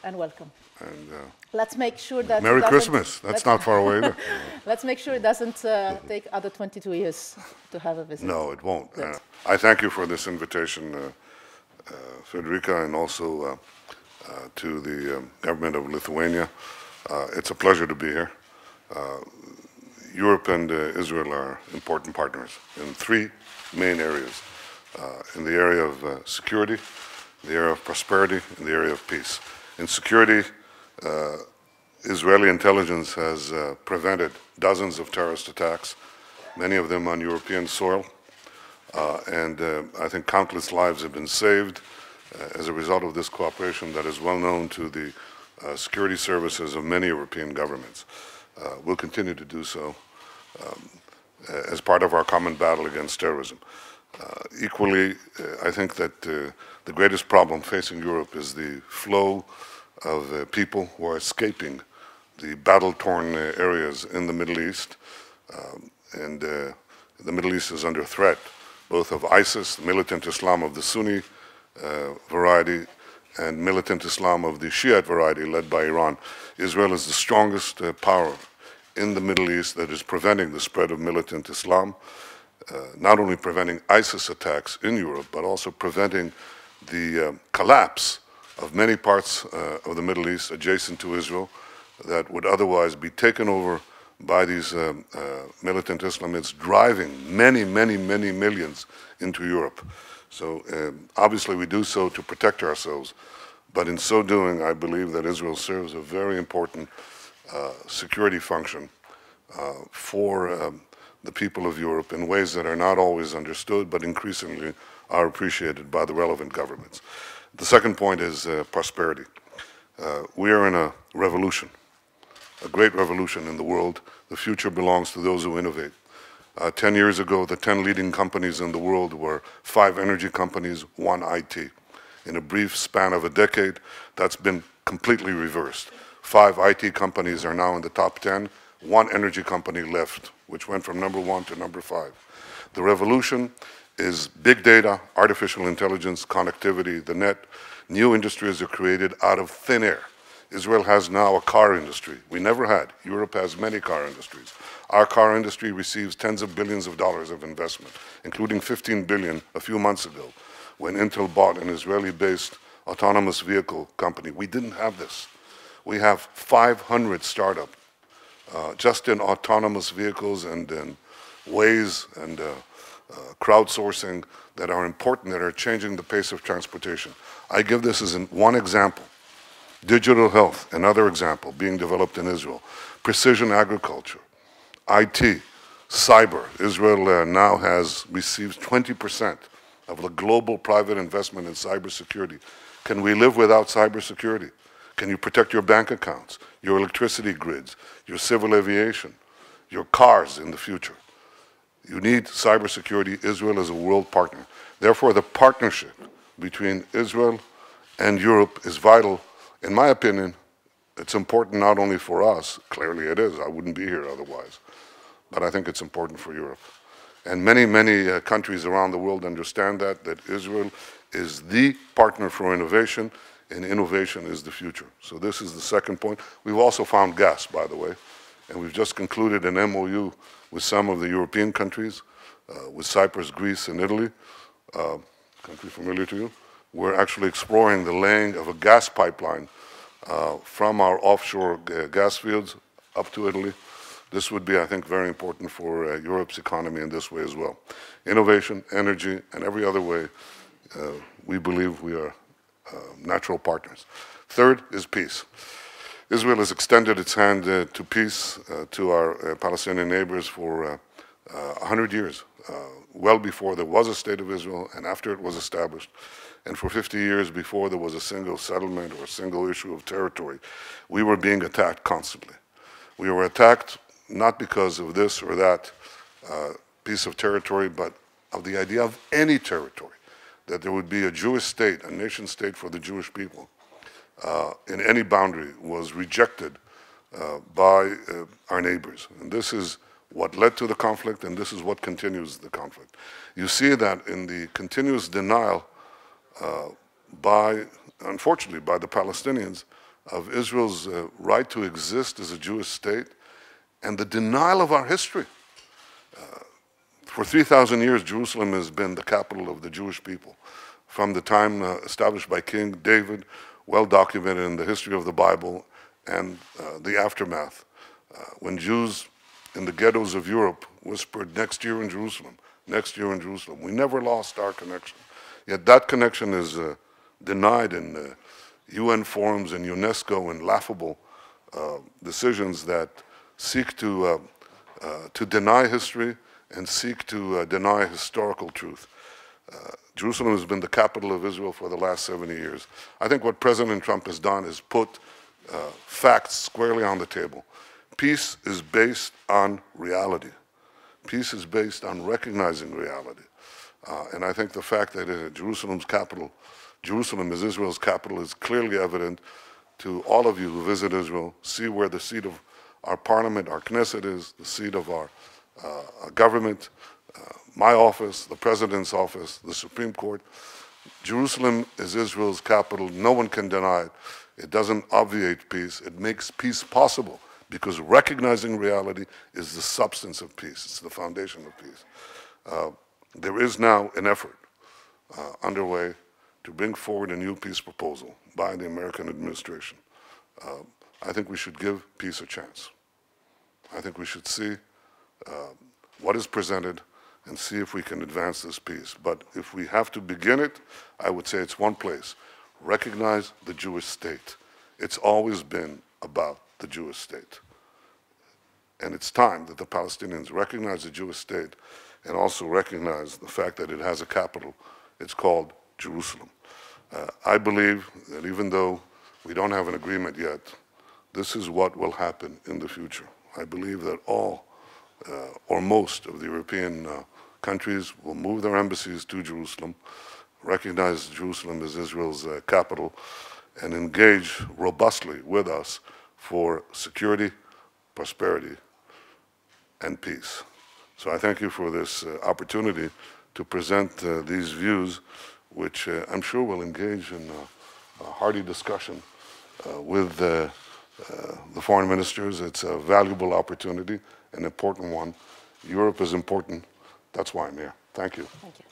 and welcome. And let's make sure that Merry Christmas. That's not far away either. Let's make sure it doesn't take other 22 years to have a visit. No, it won't. I thank you for this invitation, Federica, and also to the government of Lithuania. It's a pleasure to be here. Europe and Israel are important partners in three main areas. In the area of security, the area of prosperity, and the area of peace. In security, Israeli intelligence has prevented dozens of terrorist attacks, many of them on European soil, and I think countless lives have been saved as a result of this cooperation that is well known to the security services of many European governments. We'll continue to do so as part of our common battle against terrorism. Equally, I think that the greatest problem facing Europe is the flow of people who are escaping the battle-torn areas in the Middle East. And the Middle East is under threat, both of ISIS, militant Islam of the Sunni variety, and militant Islam of the Shiite variety led by Iran. Israel is the strongest power in the Middle East that is preventing the spread of militant Islam, not only preventing ISIS attacks in Europe, but also preventing the collapse of many parts of the Middle East adjacent to Israel that would otherwise be taken over by these militant Islamists, driving many, many, many millions into Europe. So obviously we do so to protect ourselves, but in so doing, I believe that Israel serves a very important security function for the people of Europe in ways that are not always understood, but increasingly are appreciated by the relevant governments. The second point is prosperity. We are in a revolution, a great revolution in the world. The future belongs to those who innovate. 10 years ago, the 10 leading companies in the world were 5 energy companies, 1 IT. In a brief span of a decade, that's been completely reversed. 5 IT companies are now in the top 10, 1 energy company left, which went from number 1 to number 5. The revolution is big data, artificial intelligence, connectivity, the net. New industries are created out of thin air. Israel has now a car industry. We never had. Europe has many car industries. Our car industry receives tens of billions of dollars of investment, including 15 billion a few months ago when Intel bought an Israeli-based autonomous vehicle company. We didn't have this. We have 500 startups just in autonomous vehicles and in ways and crowdsourcing that are important, that are changing the pace of transportation. I give this as one example. Digital health, another example, being developed in Israel. Precision agriculture, IT, cyber. Israel now receives 20% of the global private investment in cybersecurity. Can we live without cybersecurity? Can you protect your bank accounts, your electricity grids, your civil aviation, your cars in the future? You need cybersecurity. Israel is a world partner. Therefore, the partnership between Israel and Europe is vital. In my opinion, it's important not only for us, clearly it is, I wouldn't be here otherwise, but I think it's important for Europe. And many, many countries around the world understand that Israel is the partner for innovation, and innovation is the future. So this is the second point. We've also found gas, by the way, and we've just concluded an MOU with some of the European countries, with Cyprus, Greece, and Italy. Country familiar to you? We're actually exploring the laying of a gas pipeline from our offshore gas fields up to Italy. This would be, I think, very important for Europe's economy in this way as well. Innovation, energy, and every other way, we believe we are natural partners. Third is peace. Israel has extended its hand to peace to our Palestinian neighbors for 100 years, well before there was a state of Israel and after it was established, and for 50 years before there was a single settlement or a single issue of territory. We were being attacked constantly. We were attacked not because of this or that piece of territory, but of the idea of any territory, that there would be a Jewish state, a nation state for the Jewish people, in any boundary was rejected by our neighbors. And this is what led to the conflict, and this is what continues the conflict. You see that in the continuous denial unfortunately, by the Palestinians of Israel's right to exist as a Jewish state and the denial of our history. For 3,000 years, Jerusalem has been the capital of the Jewish people. From the time established by King David, well documented in the history of the Bible and the aftermath, when Jews in the ghettos of Europe whispered, "Next year in Jerusalem, next year in Jerusalem." We never lost our connection. Yet that connection is denied in UN forums and UNESCO and laughable decisions that seek to deny history and seek to deny historical truth. Jerusalem has been the capital of Israel for the last 70 years. I think what President Trump has done is put facts squarely on the table. Peace is based on reality. Peace is based on recognizing reality. And I think the fact that Jerusalem's capital, Jerusalem is Israel's capital, is clearly evident to all of you who visit Israel, see where the seat of our parliament, our Knesset is, the seat of our government, my office, the president's office, the Supreme Court. Jerusalem is Israel's capital. No one can deny it. It doesn't obviate peace. It makes peace possible because recognizing reality is the substance of peace. It's the foundation of peace. There is now an effort underway to bring forward a new peace proposal by the American administration. I think we should give peace a chance. I think we should see what is presented and see if we can advance this peace. But if we have to begin it, I would say it's one place. Recognize the Jewish state. It's always been about the Jewish state. And it's time that the Palestinians recognize the Jewish state and also recognize the fact that it has a capital. It's called Jerusalem. I believe that even though we don't have an agreement yet, this is what will happen in the future. I believe that all or most of the European countries will move their embassies to Jerusalem, recognize Jerusalem as Israel's capital, and engage robustly with us for security, prosperity, and peace. So I thank you for this opportunity to present these views, which I'm sure will engage in a hearty discussion with the foreign ministers. It's a valuable opportunity, an important one. Europe is important. That's why I'm here. Thank you. Thank you.